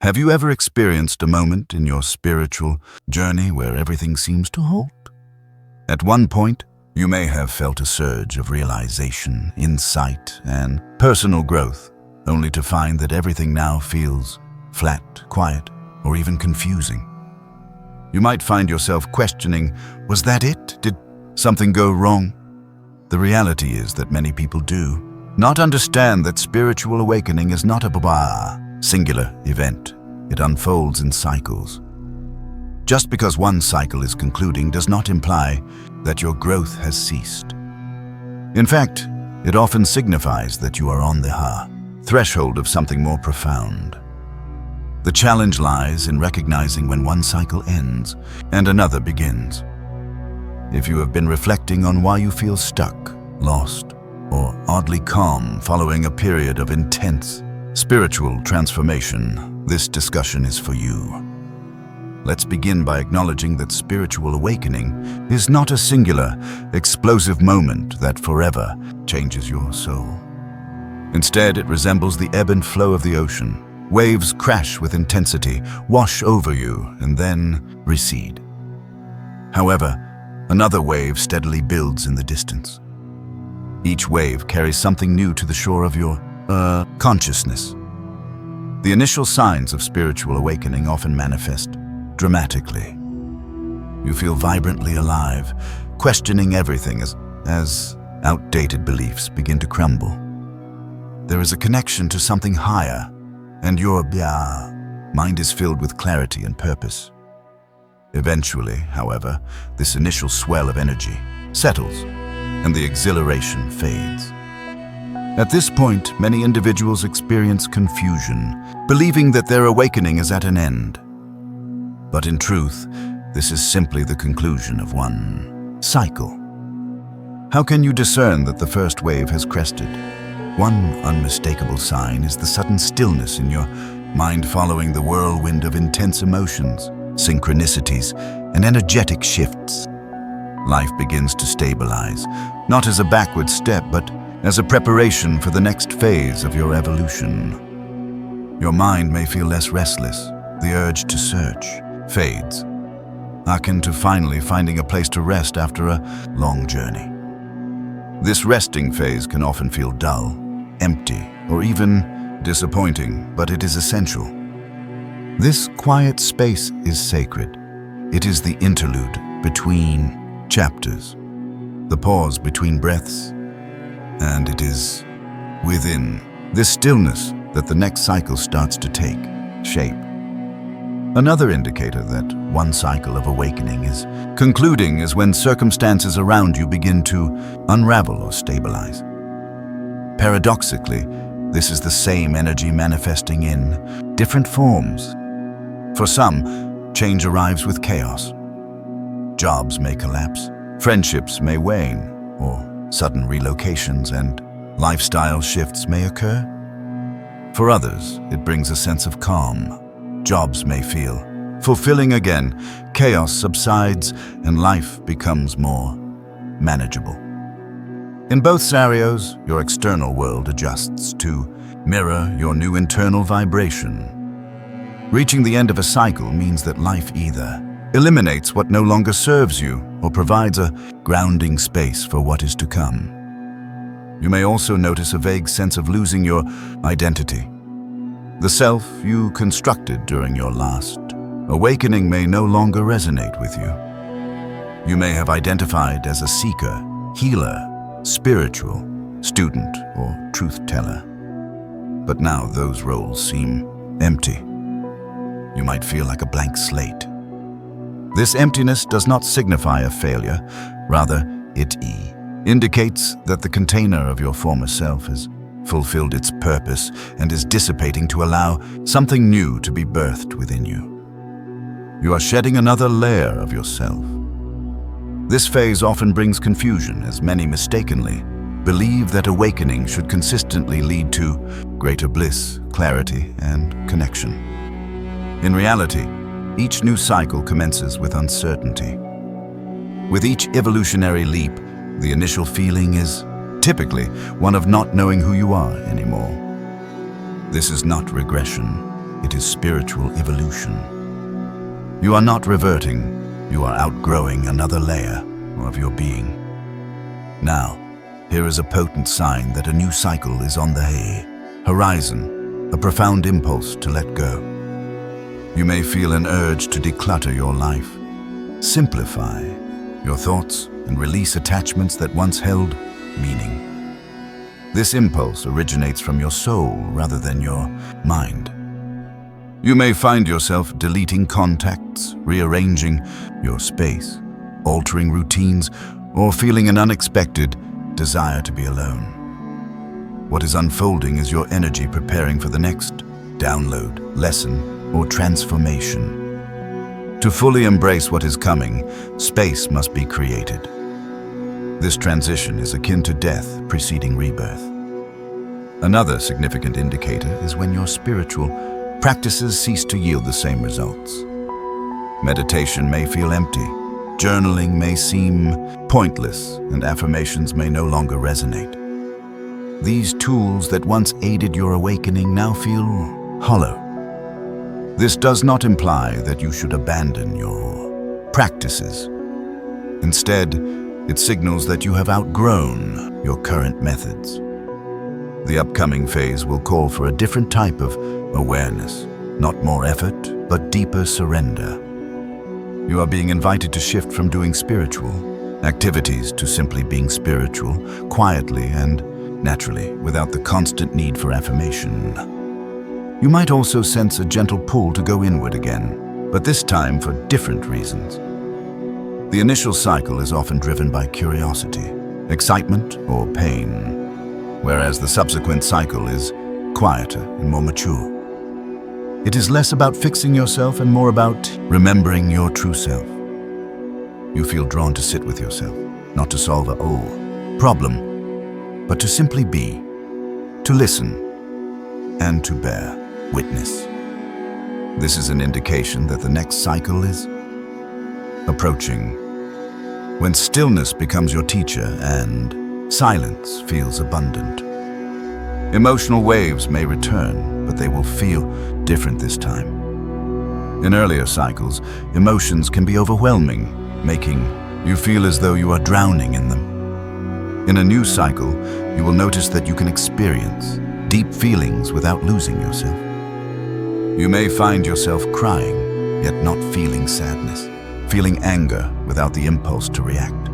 Have you ever experienced a moment in your spiritual journey where everything seems to halt? At one point, you may have felt a surge of realization, insight, and personal growth, only to find that everything now feels flat, quiet, or even confusing. You might find yourself questioning, was that it? Did something go wrong? The reality is that many people do not understand that spiritual awakening is not a singular event. It unfolds in cycles. Just because one cycle is concluding does not imply that your growth has ceased. In fact, it often signifies that you are on the threshold of something more profound. The challenge lies in recognizing when one cycle ends and another begins. If you have been reflecting on why you feel stuck, lost, or oddly calm following a period of intense spiritual transformation, this discussion is for you. Let's begin by acknowledging that spiritual awakening is not a singular, explosive moment that forever changes your soul. Instead, it resembles the ebb and flow of the ocean. Waves crash with intensity, wash over you, and then recede. However, another wave steadily builds in the distance. Each wave carries something new to the shore of your consciousness. The initial signs of spiritual awakening often manifest dramatically. You feel vibrantly alive, questioning everything as outdated beliefs begin to crumble. There is a connection to something higher, and your mind is filled with clarity and purpose. Eventually, however, this initial swell of energy settles, and the exhilaration fades. At this point, many individuals experience confusion, believing that their awakening is at an end. But in truth, this is simply the conclusion of one cycle. How can you discern that the first wave has crested? One unmistakable sign is the sudden stillness in your mind following the whirlwind of intense emotions, synchronicities, and energetic shifts. Life begins to stabilize, not as a backward step, but as a preparation for the next phase of your evolution. Your mind may feel less restless. The urge to search fades, akin to finally finding a place to rest after a long journey. This resting phase can often feel dull, empty, or even disappointing, but it is essential. This quiet space is sacred. It is the interlude between chapters, the pause between breaths, and it is within this stillness that the next cycle starts to take shape. Another indicator that one cycle of awakening is concluding is when circumstances around you begin to unravel or stabilize. Paradoxically, this is the same energy manifesting in different forms. For some, change arrives with chaos. Jobs may collapse, friendships may wane, or sudden relocations and lifestyle shifts may occur. For others, it brings a sense of calm. Jobs may feel fulfilling again, chaos subsides, and life becomes more manageable. In both scenarios, your external world adjusts to mirror your new internal vibration. Reaching the end of a cycle means that life either eliminates what no longer serves you or provides a grounding space for what is to come. You may also notice a vague sense of losing your identity. The self you constructed during your last awakening may no longer resonate with you. You may have identified as a seeker, healer, spiritual, student, or truth teller. But now those roles seem empty. You might feel like a blank slate. This emptiness does not signify a failure, rather it indicates that the container of your former self has fulfilled its purpose and is dissipating to allow something new to be birthed within you. You are shedding another layer of yourself. This phase often brings confusion, as many mistakenly believe that awakening should consistently lead to greater bliss, clarity, and connection. In reality, each new cycle commences with uncertainty. With each evolutionary leap, the initial feeling is typically one of not knowing who you are anymore. This is not regression. it is spiritual evolution. You are not reverting, you are outgrowing another layer of your being. Now, here is a potent sign that a new cycle is on the horizon, a profound impulse to let go. You may feel an urge to declutter your life, simplify your thoughts, and release attachments that once held meaning. This impulse originates from your soul rather than your mind. You may find yourself deleting contacts, rearranging your space, altering routines, or feeling an unexpected desire to be alone. What is unfolding is your energy preparing for the next download, lesson, or transformation. To fully embrace what is coming, space must be created. This transition is akin to death preceding rebirth. Another significant indicator is when your spiritual practices cease to yield the same results. Meditation may feel empty, journaling may seem pointless, and affirmations may no longer resonate. These tools that once aided your awakening now feel hollow. This does not imply that you should abandon your practices. Instead, it signals that you have outgrown your current methods. The upcoming phase will call for a different type of awareness, not more effort, but deeper surrender. You are being invited to shift from doing spiritual activities to simply being spiritual, quietly and naturally, without the constant need for affirmation. You might also sense a gentle pull to go inward again, but this time for different reasons. The initial cycle is often driven by curiosity, excitement, or pain, whereas the subsequent cycle is quieter and more mature. It is less about fixing yourself and more about remembering your true self. You feel drawn to sit with yourself, not to solve a problem, but to simply be, to listen, and to bear witness. This is an indication that the next cycle is approaching, when stillness becomes your teacher and silence feels abundant. Emotional waves may return, but they will feel different this time. In earlier cycles, emotions can be overwhelming, making you feel as though you are drowning in them. In a new cycle, you will notice that you can experience deep feelings without losing yourself. You may find yourself crying, yet not feeling sadness, feeling anger without the impulse to react.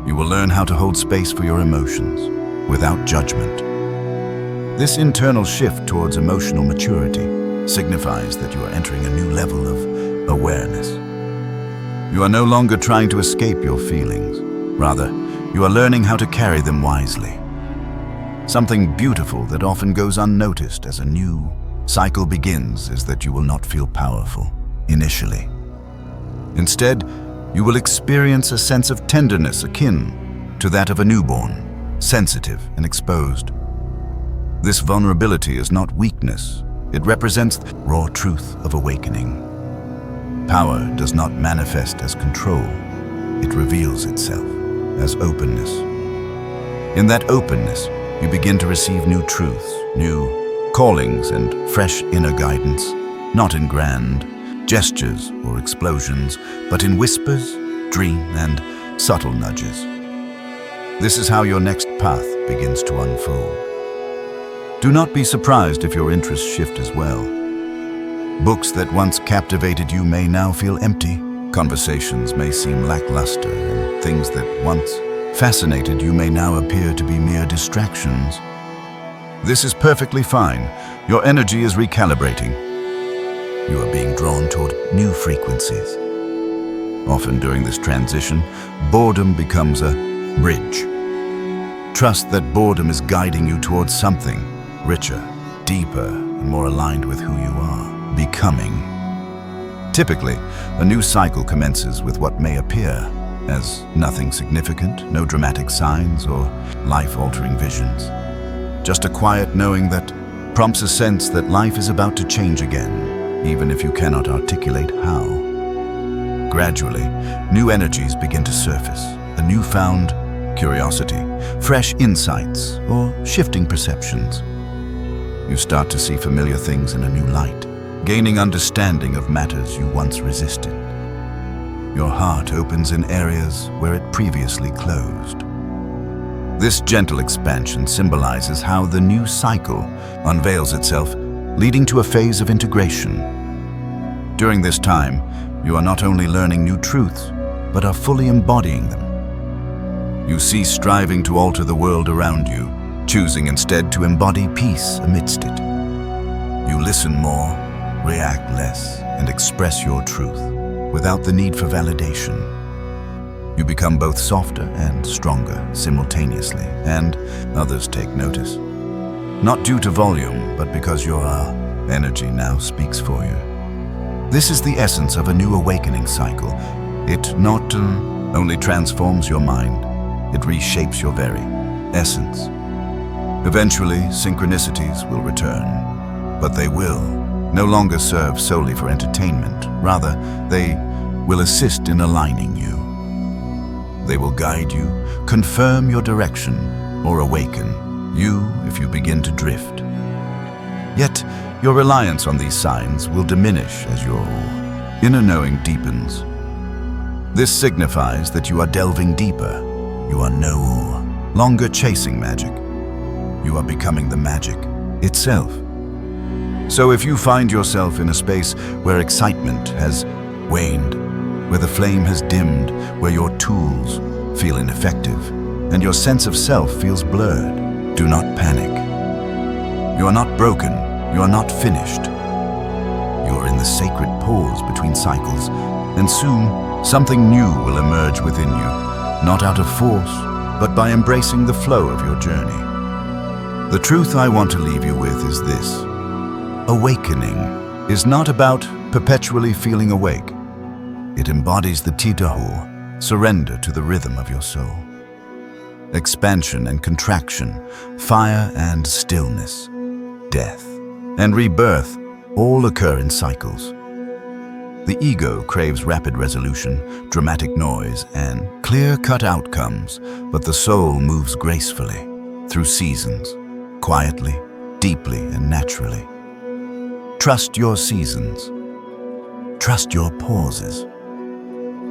You will learn how to hold space for your emotions without judgment. This internal shift towards emotional maturity signifies that you are entering a new level of awareness. You are no longer trying to escape your feelings. Rather, you are learning how to carry them wisely. Something beautiful that often goes unnoticed as a new cycle begins is that you will not feel powerful initially. Instead, you will experience a sense of tenderness akin to that of a newborn, sensitive and exposed. This vulnerability is not weakness. It represents the raw truth of awakening. Power does not manifest as control. It reveals itself as openness. In that openness, you begin to receive new truths, new callings, and fresh inner guidance, not in grand gestures or explosions, but in whispers, dream, and subtle nudges. This is how your next path begins to unfold. Do not be surprised if your interests shift as well. Books that once captivated you may now feel empty. Conversations may seem lackluster, and things that once fascinated you may now appear to be mere distractions. This is perfectly fine. Your energy is recalibrating. You are being drawn toward new frequencies. Often during this transition, boredom becomes a bridge. Trust that boredom is guiding you towards something richer, deeper, and more aligned with who you are becoming. Typically, a new cycle commences with what may appear as nothing significant, no dramatic signs or life-altering visions. Just a quiet knowing that prompts a sense that life is about to change again, even if you cannot articulate how. Gradually, new energies begin to surface, a newfound curiosity, fresh insights, or shifting perceptions. You start to see familiar things in a new light. gaining understanding of matters you once resisted. Your heart opens in areas where it previously closed. This gentle expansion symbolizes how the new cycle unveils itself, leading to a phase of integration. During this time, you are not only learning new truths, but are fully embodying them. You cease striving to alter the world around you, choosing instead to embody peace amidst it. You listen more, react less, and express your truth without the need for validation. You become both softer and stronger simultaneously, and others take notice. Not due to volume, but because your energy now speaks for you. This is the essence of a new awakening cycle. It not only transforms your mind, it reshapes your very essence. Eventually, synchronicities will return, but they will no longer serve solely for entertainment. Rather, they will assist in aligning you. They will guide you, confirm your direction, or awaken you if you begin to drift. Yet, your reliance on these signs will diminish as your inner knowing deepens. This signifies that you are delving deeper. You are no longer chasing magic. You are becoming the magic itself. So if you find yourself in a space where excitement has waned, where the flame has dimmed, where your tools feel ineffective, and your sense of self feels blurred, do not panic. You are not broken. You are not finished. You are in the sacred pause between cycles, and soon something new will emerge within you, not out of force, but by embracing the flow of your journey. The truth I want to leave you with is this: awakening is not about perpetually feeling awake. It embodies the Titahu, surrender to the rhythm of your soul. Expansion and contraction, fire and stillness, death and rebirth all occur in cycles. The ego craves rapid resolution, dramatic noise, and clear-cut outcomes, but the soul moves gracefully through seasons, quietly, deeply, and naturally. Trust your seasons. Trust your pauses.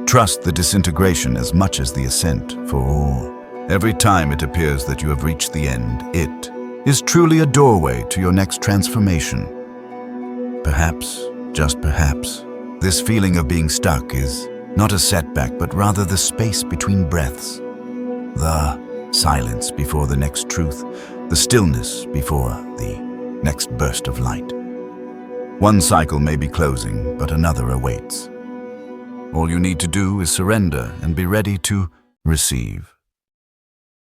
Trust the disintegration as much as the ascent, for every time it appears that you have reached the end, it is truly a doorway to your next transformation. Perhaps, just perhaps, this feeling of being stuck is not a setback, but rather the space between breaths, the silence before the next truth, the stillness before the next burst of light. One cycle may be closing, but another awaits. All you need to do is surrender and be ready to receive.